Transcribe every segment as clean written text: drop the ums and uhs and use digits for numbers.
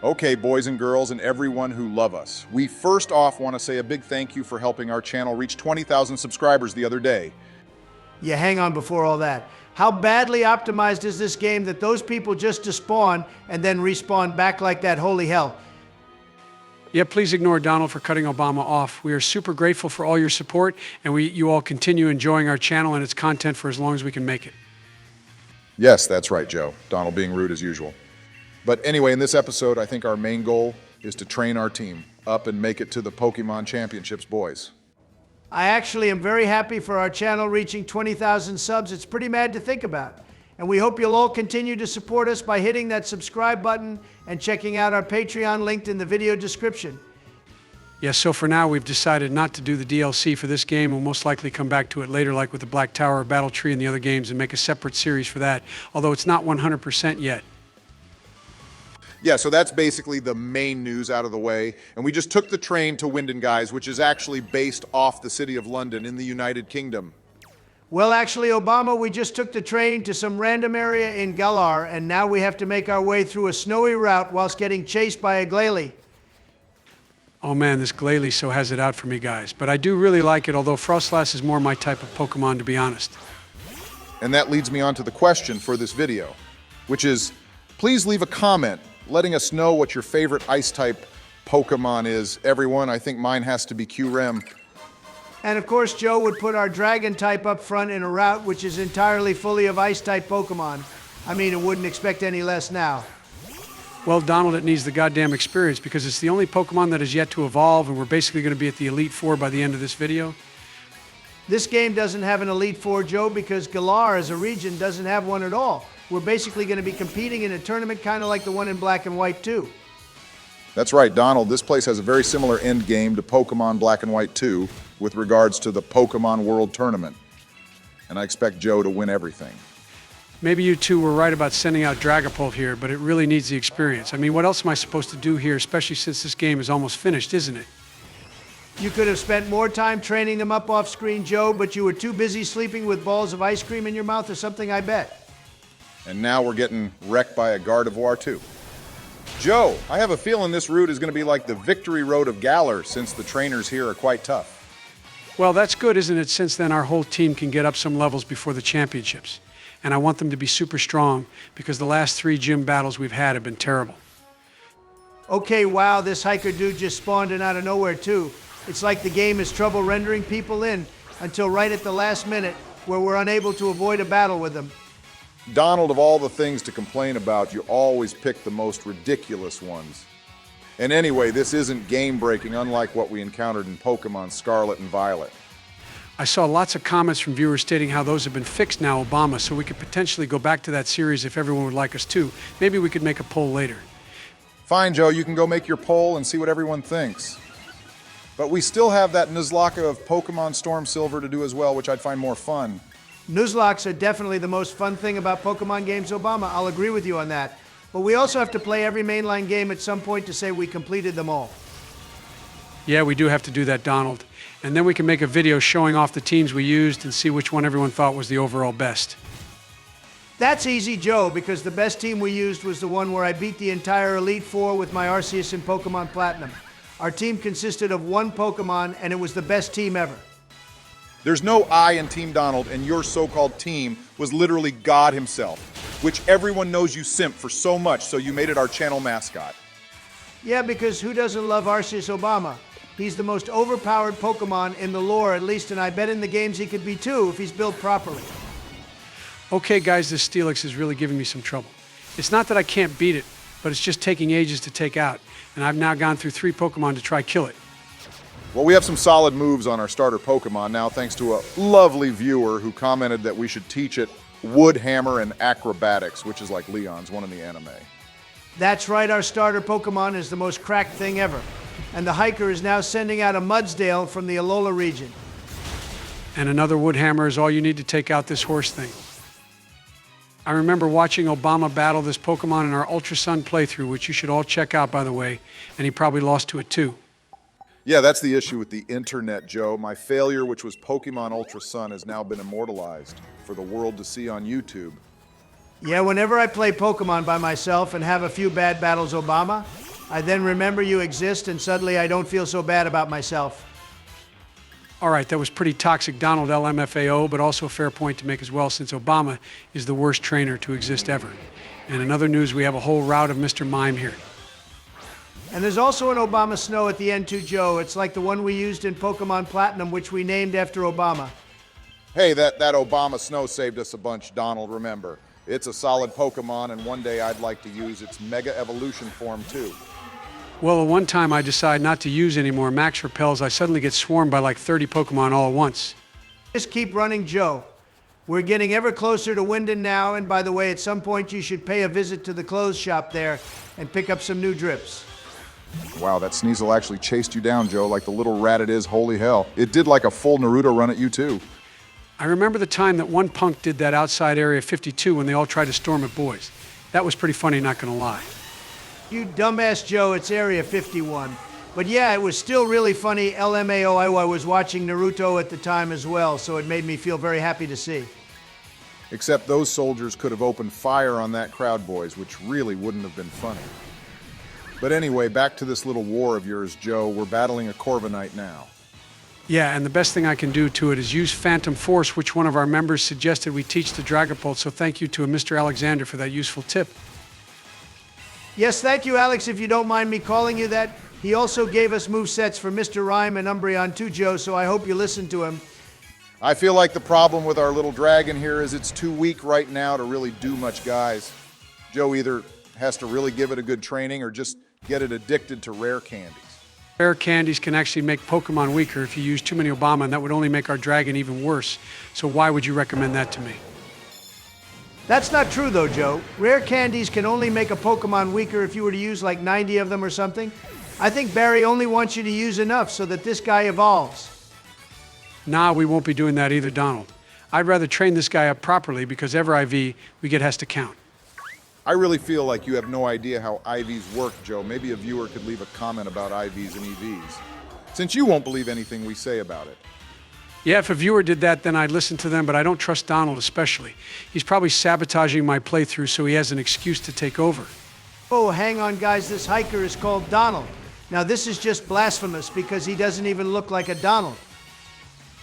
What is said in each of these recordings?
Okay, boys and girls and everyone who love us. We first off want to say a big thank you for helping our channel reach 20,000 subscribers the other day. Yeah, hang on before all that. How badly optimized is this game that those people just despawn and then respawn back like that? Holy hell. Yeah, please ignore Donald for cutting Obama off. We are super grateful for all your support, and you all continue enjoying our channel and its content for as long as we can make it. Yes, that's right, Joe. Donald being rude as usual. But anyway, in this episode, I think our main goal is to train our team up and make it to the Pokemon Championships, boys. I actually am very happy for our channel reaching 20,000 subs. It's pretty mad to think about. And we hope you'll all continue to support us by hitting that subscribe button and checking out our Patreon linked in the video description. Yes, so for now, we've decided not to do the DLC for this game. We'll most likely come back to it later, like with the Black Tower, Battle Tree, and the other games, and make a separate series for that, although it's not 100% yet. Yeah, so that's basically the main news out of the way. And we just took the train to Winden, guys, which is actually based off the city of London in the United Kingdom. Well, actually, Obama, we just took the train to some random area in Galar, and now we have to make our way through a snowy route whilst getting chased by a Glalie. Oh man, this Glalie so has it out for me, guys. But I do really like it, although Frostlass is more my type of Pokemon, to be honest. And that leads me on to the question for this video, which is, please leave a comment letting us know what your favorite ice-type Pokemon is. Everyone, I think mine has to be Q-Rem. And of course, Joe would put our dragon type up front in a route which is entirely fully of ice-type Pokemon. I mean, it wouldn't expect any less now. Well, Donald, it needs the goddamn experience because it's the only Pokemon that is yet to evolve, and we're basically going to be at the Elite Four by the end of this video. This game doesn't have an Elite Four, Joe, because Galar as a region doesn't have one at all. We're basically going to be competing in a tournament kind of like the one in Black and White 2. That's right, Donald. This place has a very similar end game to Pokemon Black and White 2 with regards to the Pokemon World Tournament. And I expect Joe to win everything. Maybe you two were right about sending out Dragapult here, but it really needs the experience. I mean, what else am I supposed to do here, especially since this game is almost finished, isn't it? You could have spent more time training them up off screen, Joe, but you were too busy sleeping with balls of ice cream in your mouth or something, I bet. And now we're getting wrecked by a Gardevoir too. Joe, I have a feeling this route is going to be like the Victory Road of Galar, since the trainers here are quite tough. Well, that's good, isn't it? Since then, our whole team can get up some levels before the championships. And I want them to be super strong because the last 3 gym battles we've had have been terrible. Okay, wow, this hiker dude just spawned in out of nowhere too. It's like the game has trouble rendering people in until right at the last minute where we're unable to avoid a battle with them. Donald, of all the things to complain about, you always pick the most ridiculous ones. And anyway, this isn't game-breaking, unlike what we encountered in Pokemon Scarlet and Violet. I saw lots of comments from viewers stating how those have been fixed now, Obama, so we could potentially go back to that series if everyone would like us to. Maybe we could make a poll later. Fine, Joe, you can go make your poll and see what everyone thinks. But we still have that Nuzlocke of Pokemon Storm Silver to do as well, which I'd find more fun. Nuzlocks are definitely the most fun thing about Pokemon games, Obama. I'll agree with you on that. But we also have to play every mainline game at some point to say we completed them all. Yeah, we do have to do that, Donald. And then we can make a video showing off the teams we used and see which one everyone thought was the overall best. That's easy, Joe, because the best team we used was the one where I beat the entire Elite Four with my Arceus in Pokemon Platinum. Our team consisted of 1 Pokemon, and it was the best team ever. There's no I in Team Donald, and your so-called team was literally God himself, which everyone knows you simp for so much, so you made it our channel mascot. Yeah, because who doesn't love Arceus Obama? He's the most overpowered Pokemon in the lore, at least, and I bet in the games he could be too if he's built properly. Okay, guys, this Steelix is really giving me some trouble. It's not that I can't beat it, but it's just taking ages to take out, and I've now gone through 3 Pokemon to try kill it. Well, we have some solid moves on our starter Pokemon now, thanks to a lovely viewer who commented that we should teach it Wood Hammer and Acrobatics, which is like Leon's, one in the anime. That's right, our starter Pokemon is the most cracked thing ever. And the hiker is now sending out a Mudsdale from the Alola region. And another Wood Hammer is all you need to take out this horse thing. I remember watching Obama battle this Pokemon in our Ultra Sun playthrough, which you should all check out, by the way, and he probably lost to it too. Yeah, that's the issue with the internet, Joe. My failure, which was Pokemon Ultra Sun, has now been immortalized for the world to see on YouTube. Yeah, whenever I play Pokemon by myself and have a few bad battles, Obama, I then remember you exist, and suddenly I don't feel so bad about myself. All right, that was pretty toxic, Donald LMFAO, but also a fair point to make as well, since Obama is the worst trainer to exist ever. And in other news, we have a whole route of Mr. Mime here. And there's also an Obama snow at the end too, Joe. It's like the one we used in Pokemon Platinum, which we named after Obama. Hey, that Obama snow saved us a bunch, Donald, remember. It's a solid Pokemon, and one day I'd like to use its Mega Evolution form, too. Well, one time I decide not to use any more Max Repels, I suddenly get swarmed by like 30 Pokemon all at once. Just keep running, Joe. We're getting ever closer to Winden now, and by the way, at some point you should pay a visit to the clothes shop there and pick up some new drips. Wow, that Sneasel actually chased you down, Joe, like the little rat it is, holy hell. It did like a full Naruto run at you, too. I remember the time that one punk did that outside Area 52 when they all tried to storm at boys. That was pretty funny, not gonna lie. You dumbass Joe, it's Area 51. But yeah, it was still really funny. LMAO, I was watching Naruto at the time as well, so it made me feel very happy to see. Except those soldiers could have opened fire on that crowd, boys, which really wouldn't have been funny. But anyway, back to this little war of yours, Joe. We're battling a Corviknight now. Yeah, and the best thing I can do to it is use Phantom Force, which one of our members suggested we teach the Dragapult, so thank you to Mr. Alexander for that useful tip. Yes, thank you, Alex, if you don't mind me calling you that. He also gave us movesets for Mr. Rhyme and Umbreon too, Joe, so I hope you listen to him. I feel like the problem with our little dragon here is it's too weak right now to really do much, guys. Joe either has to really give it a good training or just get it addicted to rare candies. Rare candies can actually make Pokemon weaker if you use too many Obama, and that would only make our dragon even worse. So why would you recommend that to me? That's not true, though, Joe. Rare candies can only make a Pokemon weaker if you were to use like 90 of them or something. I think Barry only wants you to use enough so that this guy evolves. Nah, we won't be doing that either, Donald. I'd rather train this guy up properly because every IV we get has to count. I really feel like you have no idea how IVs work, Joe. Maybe a viewer could leave a comment about IVs and EVs, since you won't believe anything we say about it. Yeah, if a viewer did that, then I'd listen to them, but I don't trust Donald especially. He's probably sabotaging my playthrough so he has an excuse to take over. Oh, hang on, guys. This hiker is called Donald. Now, this is just blasphemous because he doesn't even look like a Donald.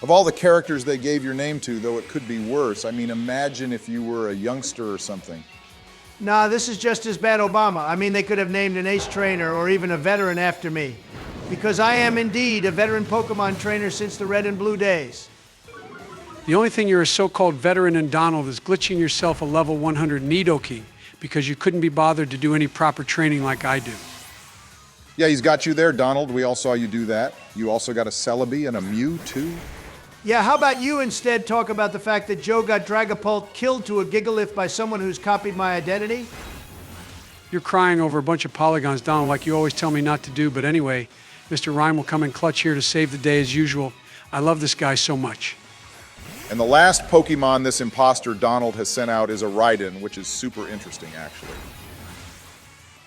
Of all the characters they gave your name to, though it could be worse, I mean, imagine if you were a youngster or something. Nah, this is just as bad Obama. I mean, they could have named an ace trainer or even a veteran after me. Because I am indeed a veteran Pokemon trainer since the red and blue days. The only thing you're a so-called veteran in, Donald, is glitching yourself a level 100 Nidoking because you couldn't be bothered to do any proper training like I do. Yeah, he's got you there, Donald. We all saw you do that. You also got a Celebi and a Mew, too. Yeah, how about you instead talk about the fact that Joe got Dragapult killed to a Gigalith by someone who's copied my identity? You're crying over a bunch of polygons, Donald, like you always tell me not to do, but anyway, Mr. Rhyme will come in clutch here to save the day as usual. I love this guy so much. And the last Pokemon this imposter Donald has sent out is a Winden, which is super interesting, actually.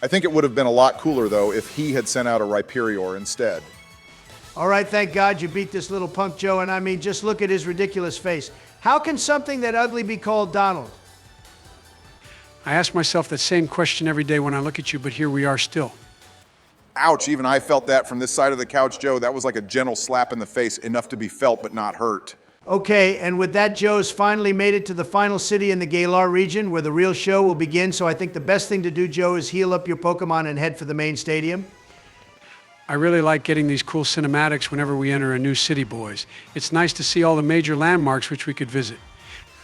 I think it would have been a lot cooler, though, if he had sent out a Rhyperior instead. All right, thank God you beat this little punk Joe, and I mean, just look at his ridiculous face. How can something that ugly be called Donald? I ask myself that same question every day when I look at you, but here we are still. Ouch, even I felt that from this side of the couch, Joe. That was like a gentle slap in the face, enough to be felt but not hurt. Okay, and with that, Joe's finally made it to the final city in the Galar region where the real show will begin, so I think the best thing to do, Joe, is heal up your Pokemon and head for the main stadium. I really like getting these cool cinematics whenever we enter a new city, boys. It's nice to see all the major landmarks which we could visit.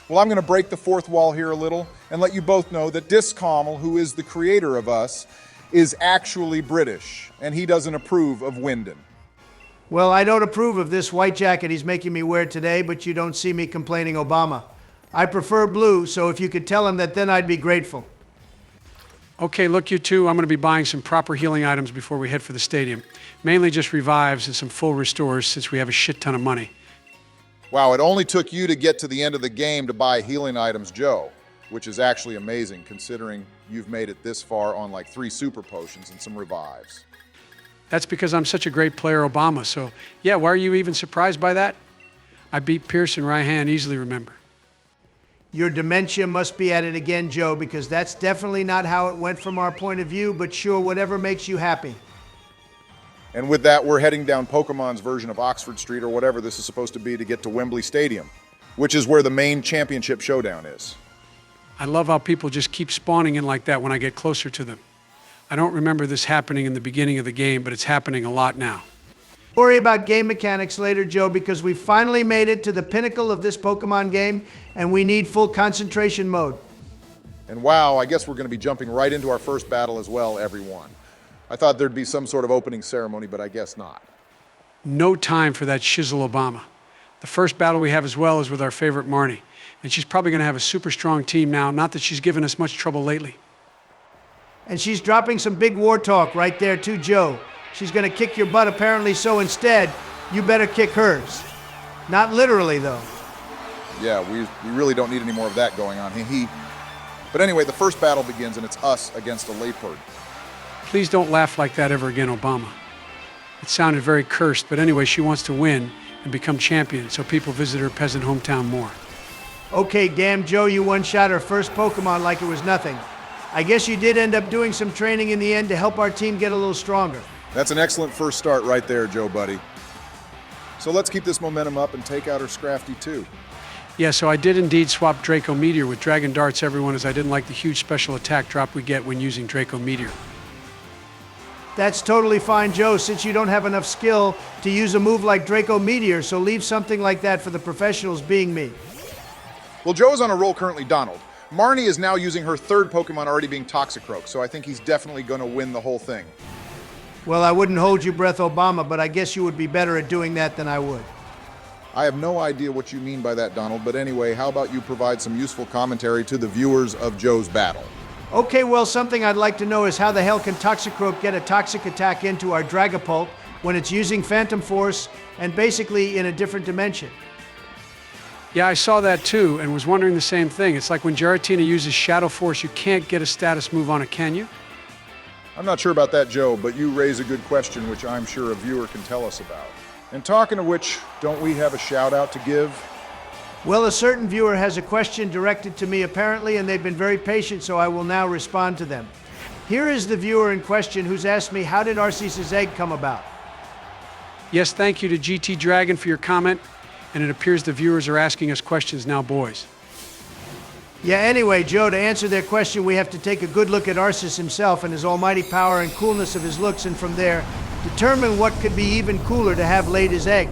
Well, I'm going to break the fourth wall here a little and let you both know that Discoml, who is the creator of us, is actually British, and he doesn't approve of Winden. Well, I don't approve of this white jacket he's making me wear today, but you don't see me complaining Obama. I prefer blue, so if you could tell him that, then I'd be grateful. Okay, look, you two, I'm going to be buying some proper healing items before we head for the stadium. Mainly just revives and some full restores since we have a shit ton of money. Wow, it only took you to get to the end of the game to buy healing items, Joe, which is actually amazing considering you've made it this far on like 3 super potions and some revives. That's because I'm such a great player, Obama, so yeah, why are you even surprised by that? I beat Pierce and Raihan easily, remember. Your dementia must be at it again, Joe, because that's definitely not how it went from our point of view, but sure, whatever makes you happy. And with that, we're heading down Pokemon's version of Oxford Street or whatever this is supposed to be to get to Wembley Stadium, which is where the main championship showdown is. I love how people just keep spawning in like that when I get closer to them. I don't remember this happening in the beginning of the game, but it's happening a lot now. Worry about game mechanics later, Joe, because we finally made it to the pinnacle of this Pokemon game, and we need full concentration mode. And wow, I guess we're going to be jumping right into our first battle as well, everyone. I thought there'd be some sort of opening ceremony, but I guess not. No time for that shizzle Obama. The first battle we have as well is with our favorite Marnie, and she's probably going to have a super strong team now, not that she's given us much trouble lately. And she's dropping some big war talk right there, too, Joe. She's going to kick your butt, apparently, so instead, you better kick hers. Not literally, though. Yeah, we really don't need any more of that going on. But anyway, the first battle begins, and it's us against a Leopard. Please don't laugh like that ever again, Obama. It sounded very cursed, but anyway, she wants to win and become champion, so people visit her peasant hometown more. Okay, damn, Joe, you one-shot her first Pokemon like it was nothing. I guess you did end up doing some training in the end to help our team get a little stronger. That's an excellent first start right there, Joe buddy. So let's keep this momentum up and take out her Scrafty too. Yeah, so I did indeed swap Draco Meteor with Dragon Darts, everyone, as I didn't like the huge special attack drop we get when using Draco Meteor. That's totally fine, Joe, since you don't have enough skill to use a move like Draco Meteor, so leave something like that for the professionals, being me. Well, Joe's on a roll currently, Donald. Marnie is now using her third Pokemon already being Toxicroak, so I think he's definitely going to win the whole thing. Well, I wouldn't hold your breath, Obama, but I guess you would be better at doing that than I would. I have no idea what you mean by that, Donald, but anyway, how about you provide some useful commentary to the viewers of Joe's battle? Okay, well, something I'd like to know is how the hell can Toxicroak get a toxic attack into our Dragapult when it's using Phantom Force and basically in a different dimension? Yeah, I saw that too and was wondering the same thing. It's like when Giratina uses Shadow Force, you can't get a status move on it, can you? I'm not sure about that, Joe, but you raise a good question, which I'm sure a viewer can tell us about. And talking of which, don't we have a shout out to give? Well, a certain viewer has a question directed to me apparently, and they've been very patient, so I will now respond to them. Here is the viewer in question who's asked me, how did Arceus' egg come about? Yes, thank you to GT Dragon for your comment, and it appears the viewers are asking us questions now, boys. Yeah, anyway, Joe, to answer their question, we have to take a good look at Arceus himself and his almighty power and coolness of his looks, and from there, determine what could be even cooler to have laid his egg.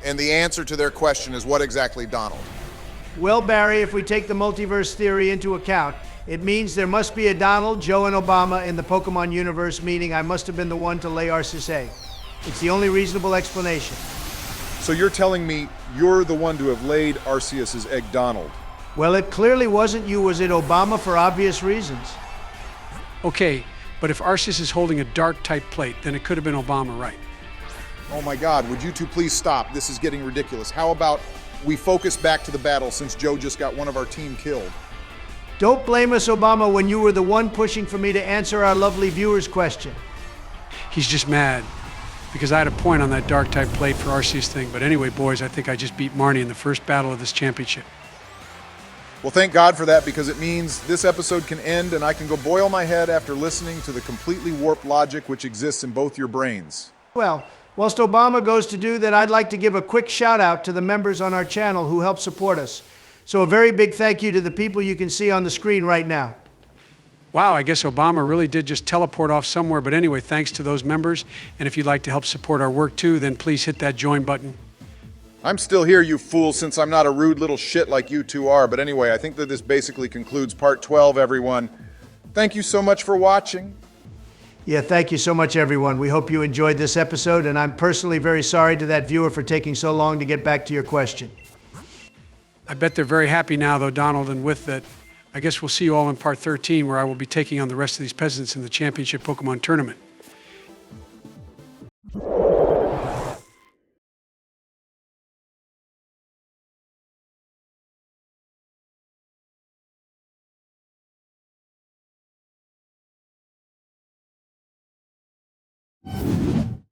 And the answer to their question is what exactly, Donald? Well, Barry, if we take the multiverse theory into account, it means there must be a Donald, Joe, and Obama in the Pokemon universe, meaning I must have been the one to lay Arceus' egg. It's the only reasonable explanation. So you're telling me you're the one to have laid Arceus' egg, Donald? Well, it clearly wasn't you, was it, Obama, for obvious reasons? Okay, but if Arceus is holding a dark-type plate, then it could have been Obama, right? Oh my God, would you two please stop? This is getting ridiculous. How about we focus back to the battle since Joe just got one of our team killed? Don't blame us, Obama, when you were the one pushing for me to answer our lovely viewer's question. He's just mad because I had a point on that dark-type plate for Arceus thing. But anyway, boys, I think I just beat Marnie in the first battle of this championship. Well, thank God for that, because it means this episode can end and I can go boil my head after listening to the completely warped logic which exists in both your brains. Well, whilst Obama goes to do that, I'd like to give a quick shout out to the members on our channel who help support us. So a very big thank you to the people you can see on the screen right now. Wow, I guess Obama really did just teleport off somewhere. But anyway, thanks to those members. And if you'd like to help support our work too, then please hit that join button. I'm still here, you fools, since I'm not a rude little shit like you two are. But anyway, I think that this basically concludes part 12, everyone. Thank you so much for watching. Yeah, thank you so much, everyone. We hope you enjoyed this episode, and I'm personally very sorry to that viewer for taking so long to get back to your question. I bet they're very happy now, though, Donald, and with that, I guess we'll see you all in part 13, where I will be taking on the rest of these peasants in the championship Pokemon tournament.